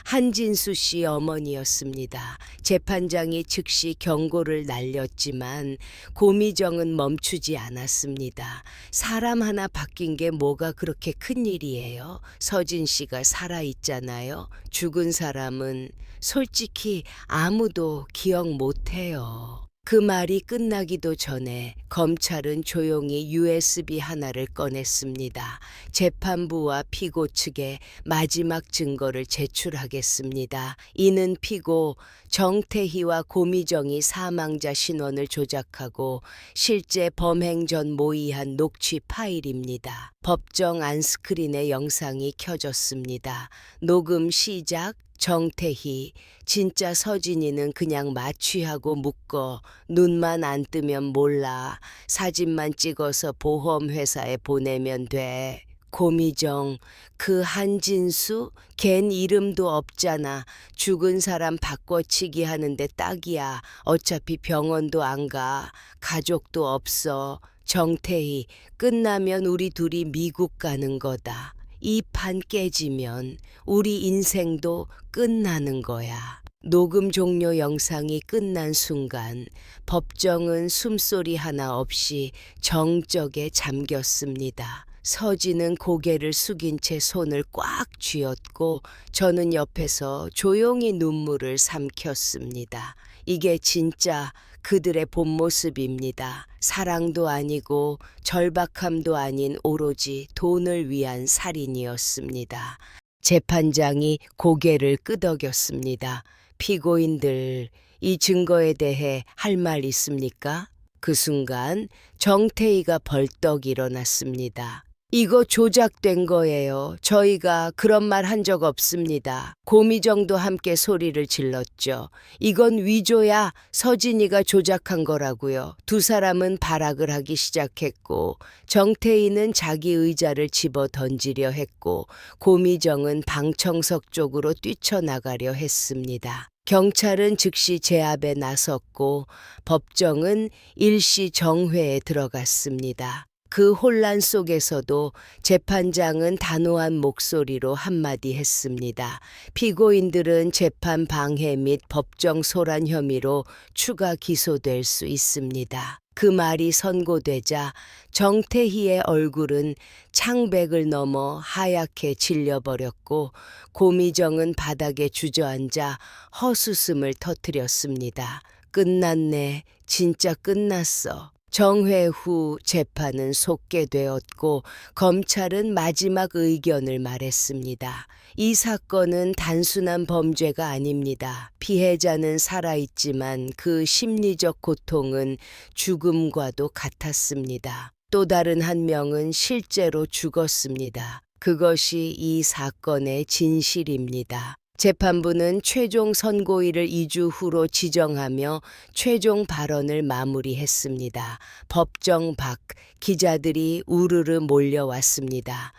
한진수 씨 어머니였습니다. 재판장이 즉시 경고를 날렸지만 고미정은 멈추지 않았습니다. 사람 하나 바뀐 게 뭐가 그렇게 큰일이에요? 서진 씨가 살아있잖아요. 죽은 사람은 솔직히 아무도 기억 못해요. 그 말이 끝나기도 전에 검찰은 조용히 USB 하나를 꺼냈습니다. 재판부와 피고 측에 마지막 증거를 제출하겠습니다. 이는 피고 정태희와 고미정이 사망자 신원을 조작하고 실제 범행 전 모의한 녹취 파일입니다. 법정 안스크린에 영상이 켜졌습니다. 녹음 시작. 정태희, 진짜 서진이는 그냥 마취하고 묶어 눈만 안 뜨면 몰라. 사진만 찍어서 보험회사에 보내면 돼. 고미정, 그 한진수? 걘 이름도 없잖아. 죽은 사람 바꿔치기 하는데 딱이야. 어차피 병원도 안 가. 가족도 없어. 정태희, 끝나면 우리 둘이 미국 가는 거다. 이 판 깨지면 우리 인생도 끝나는 거야. 녹음 종료 영상이 끝난 순간 법정은 숨소리 하나 없이 정적에 잠겼습니다. 서진은 고개를 숙인 채 손을 꽉 쥐었고 저는 옆에서 조용히 눈물을 삼켰습니다. 이게 진짜 그들의 본 모습입니다. 사랑도 아니고 절박함도 아닌 오로지 돈을 위한 살인이었습니다. 재판장이 고개를 끄덕였습니다. 피고인들, 이 증거에 대해 할 말 있습니까? 그 순간 정태희가 벌떡 일어났습니다. 이거 조작된 거예요. 저희가 그런 말 한 적 없습니다. 고미정도 함께 소리를 질렀죠. 이건 위조야. 서진이가 조작한 거라고요. 두 사람은 발악을 하기 시작했고 정태희는 자기 의자를 집어 던지려 했고 고미정은 방청석 쪽으로 뛰쳐나가려 했습니다. 경찰은 즉시 제압에 나섰고 법정은 일시 정회에 들어갔습니다. 그 혼란 속에서도 재판장은 단호한 목소리로 한마디 했습니다. 피고인들은 재판 방해 및 법정 소란 혐의로 추가 기소될 수 있습니다. 그 말이 선고되자 정태희의 얼굴은 창백을 넘어 하얗게 질려버렸고 고미정은 바닥에 주저앉아 헛웃음을 터뜨렸습니다. 끝났네. 진짜 끝났어. 정회 후 재판은 속개되었고 검찰은 마지막 의견을 말했습니다. 이 사건은 단순한 범죄가 아닙니다. 피해자는 살아있지만 그 심리적 고통은 죽음과도 같았습니다. 또 다른 한 명은 실제로 죽었습니다. 그것이 이 사건의 진실입니다. 재판부는 최종 선고일을 2주 후로 지정하며 최종 발언을 마무리했습니다. 법정 밖 기자들이 우르르 몰려왔습니다.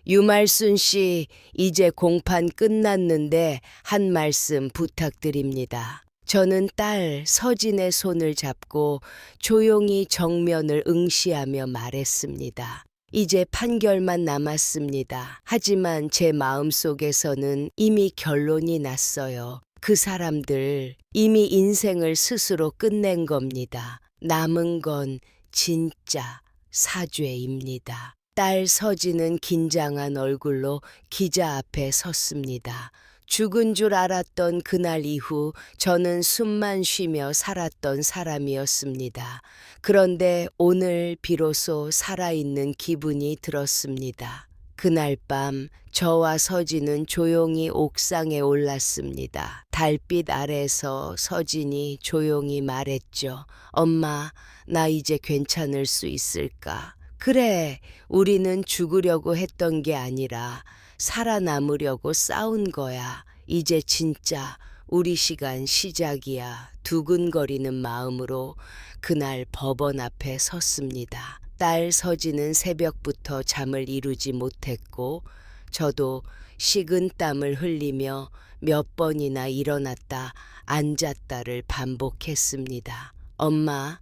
유말순 씨, 이제 공판 끝났는데 한 말씀 부탁드립니다. 저는 딸 서진의 손을 잡고 조용히 정면을 응시하며 말했습니다. 이제 판결만 남았습니다. 하지만 제 마음속에서는 이미 결론이 났어요. 그 사람들 이미 인생을 스스로 끝낸 겁니다. 남은 건 진짜 사죄입니다. 딸 서진은 긴장한 얼굴로 기자 앞에 섰습니다. 죽은 줄 알았던 그날 이후 저는 숨만 쉬며 살았던 사람이었습니다. 그런데 오늘 비로소 살아있는 기분이 들었습니다. 그날 밤 저와 서진은 조용히 옥상에 올랐습니다. 달빛 아래서 서진이 조용히 말했죠. 엄마, 나 이제 괜찮을 수 있을까? 그래, 우리는 죽으려고 했던 게 아니라 살아남으려고 싸운 거야. 이제 진짜 우리 시간 시작이야. 두근거리는 마음으로 그날 법원 앞에 섰습니다. 딸 서진은 새벽부터 잠을 이루지 못했고 저도 식은 땀을 흘리며 몇 번이나 일어났다 앉았다를 반복했습니다. 엄마,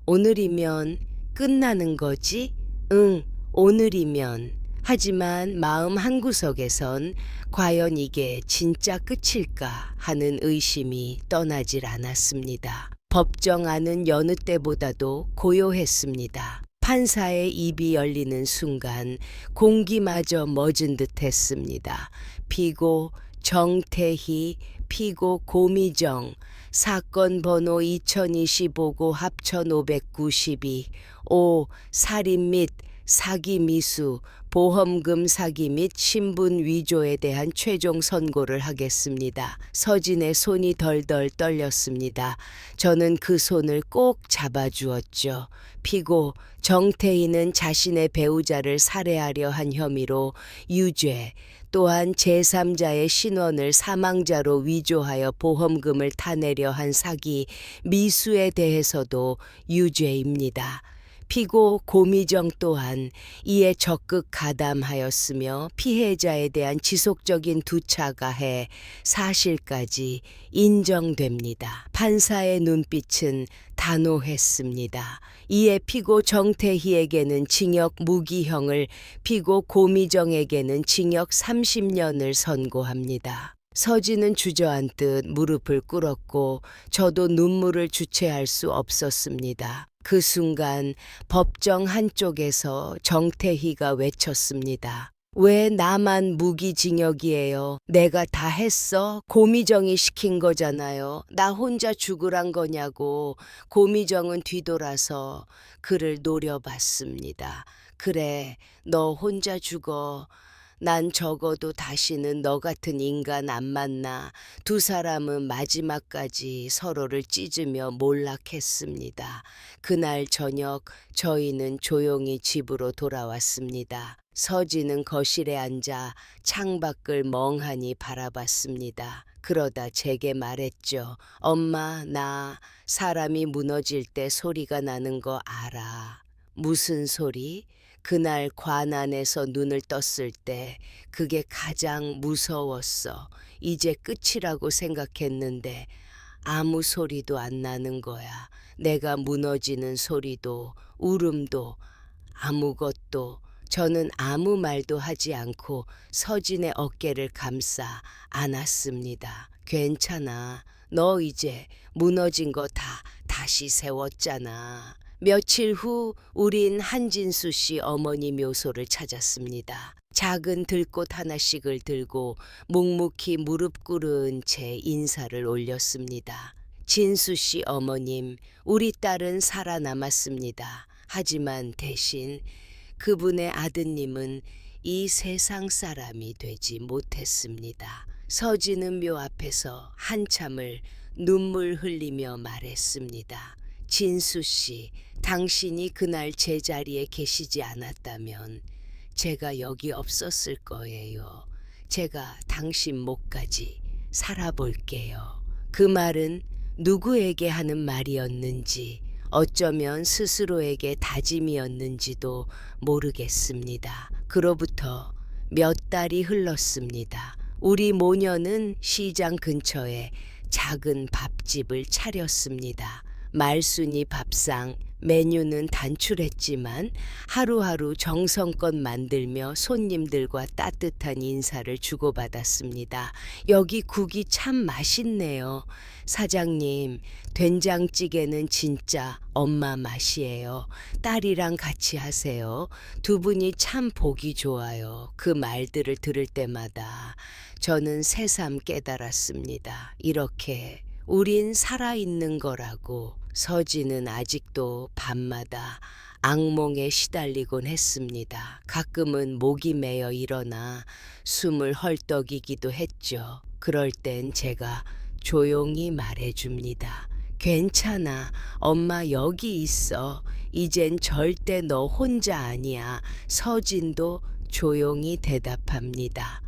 오늘이면 끝나는 거지? 응, 오늘이면. 하지만 마음 한구석에선 과연 이게 진짜 끝일까 하는 의심이 떠나질 않았습니다. 법정 안은 여느 때보다도 고요했습니다. 판사의 입이 열리는 순간 공기마저 멎은 듯 했습니다. 피고 정태희, 피고 고미정, 사건 번호 2025고 합천 592, 5. 살인 및 사기 미수, 보험금 사기 및 신분 위조에 대한 최종 선고를 하겠습니다. 서진의 손이 덜덜 떨렸습니다. 저는 그 손을 꼭 잡아주었죠. 피고 정태희는 자신의 배우자를 살해하려 한 혐의로 유죄, 또한 제3자의 신원을 사망자로 위조하여 보험금을 타내려 한 사기, 미수에 대해서도 유죄입니다. 피고 고미정 또한 이에 적극 가담하였으며 피해자에 대한 지속적인 두차가해 사실까지 인정됩니다. 판사의 눈빛은 단호했습니다. 이에 피고 정태희에게는 징역 무기형을, 피고 고미정에게는 징역 30년을 선고합니다. 서진은 주저앉듯 무릎을 꿇었고 저도 눈물을 주체할 수 없었습니다. 그 순간 법정 한쪽에서 정태희가 외쳤습니다. 왜 나만 무기징역이에요? 내가 다 했어? 고미정이 시킨 거잖아요. 나 혼자 죽으란 거냐고. 고미정은 뒤돌아서 그를 노려봤습니다. 그래, 너 혼자 죽어. 난 적어도 다시는 너 같은 인간 안 만나. 두 사람은 마지막까지 서로를 찢으며 몰락했습니다. 그날 저녁 저희는 조용히 집으로 돌아왔습니다. 서진은 거실에 앉아 창밖을 멍하니 바라봤습니다. 그러다 제게 말했죠. 엄마, 나 사람이 무너질 때 소리가 나는 거 알아. 무슨 소리? 그날 관 안에서 눈을 떴을 때 그게 가장 무서웠어. 이제 끝이라고 생각했는데 아무 소리도 안 나는 거야. 내가 무너지는 소리도 울음도 아무것도. 저는 아무 말도 하지 않고 서진의 어깨를 감싸 안았습니다. 괜찮아. 너 이제 무너진 거 다 다시 세웠잖아. 며칠 후 우린 한진수 씨 어머니 묘소를 찾았습니다. 작은 들꽃 하나씩을 들고 묵묵히 무릎 꿇은 채 인사를 올렸습니다. 진수 씨 어머님, 우리 딸은 살아남았습니다. 하지만 대신 그분의 아드님은 이 세상 사람이 되지 못했습니다. 서진은 묘 앞에서 한참을 눈물 흘리며 말했습니다. 진수 씨, 당신이 그날 제 자리에 계시지 않았다면 제가 여기 없었을 거예요. 제가 당신 목까지 살아볼게요. 그 말은 누구에게 하는 말이었는지, 어쩌면 스스로에게 다짐이었는지도 모르겠습니다. 그로부터 몇 달이 흘렀습니다. 우리 모녀는 시장 근처에 작은 밥집을 차렸습니다. 말순이 밥상, 메뉴는 단출했지만 하루하루 정성껏 만들며 손님들과 따뜻한 인사를 주고받았습니다. 여기 국이 참 맛있네요. 사장님, 된장찌개는 진짜 엄마 맛이에요. 딸이랑 같이 하세요. 두 분이 참 보기 좋아요. 그 말들을 들을 때마다 저는 새삼 깨달았습니다. 이렇게 우린 살아있는 거라고. 서진은 아직도 밤마다 악몽에 시달리곤 했습니다. 가끔은 목이 메어 일어나 숨을 헐떡이기도 했죠. 그럴 땐 제가 조용히 말해줍니다. 괜찮아. 엄마 여기 있어. 이젠 절대 너 혼자 아니야. 서진도 조용히 대답합니다.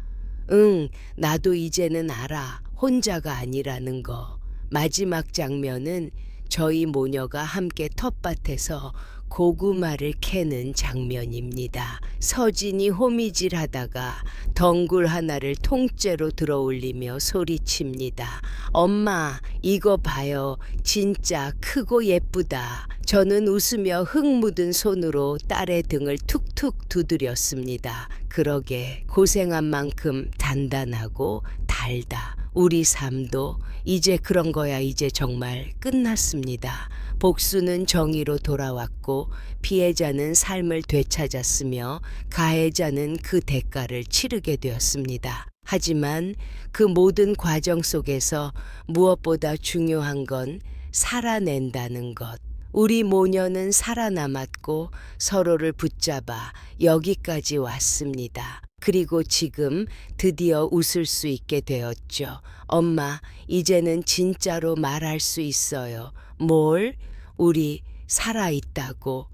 응, 나도 이제는 알아. 혼자가 아니라는 거. 마지막 장면은 저희 모녀가 함께 텃밭에서 고구마를 캐는 장면입니다. 서진이 호미질하다가 덩굴 하나를 통째로 들어올리며 소리칩니다. 엄마, 이거 봐요. 진짜 크고 예쁘다. 저는 웃으며 흙 묻은 손으로 딸의 등을 툭툭 두드렸습니다. 그러게 고생한 만큼 단단하고 달다. 우리 삶도 이제 그런 거야. 이제 정말 끝났습니다. 복수는 정의로 돌아왔고 피해자는 삶을 되찾았으며 가해자는 그 대가를 치르게 되었습니다. 하지만 그 모든 과정 속에서 무엇보다 중요한 건 살아낸다는 것. 우리 모녀는 살아남았고 서로를 붙잡아 여기까지 왔습니다. 그리고 지금 드디어 웃을 수 있게 되었죠. 엄마, 이제는 진짜로 말할 수 있어요. 뭘? 우리 살아있다고.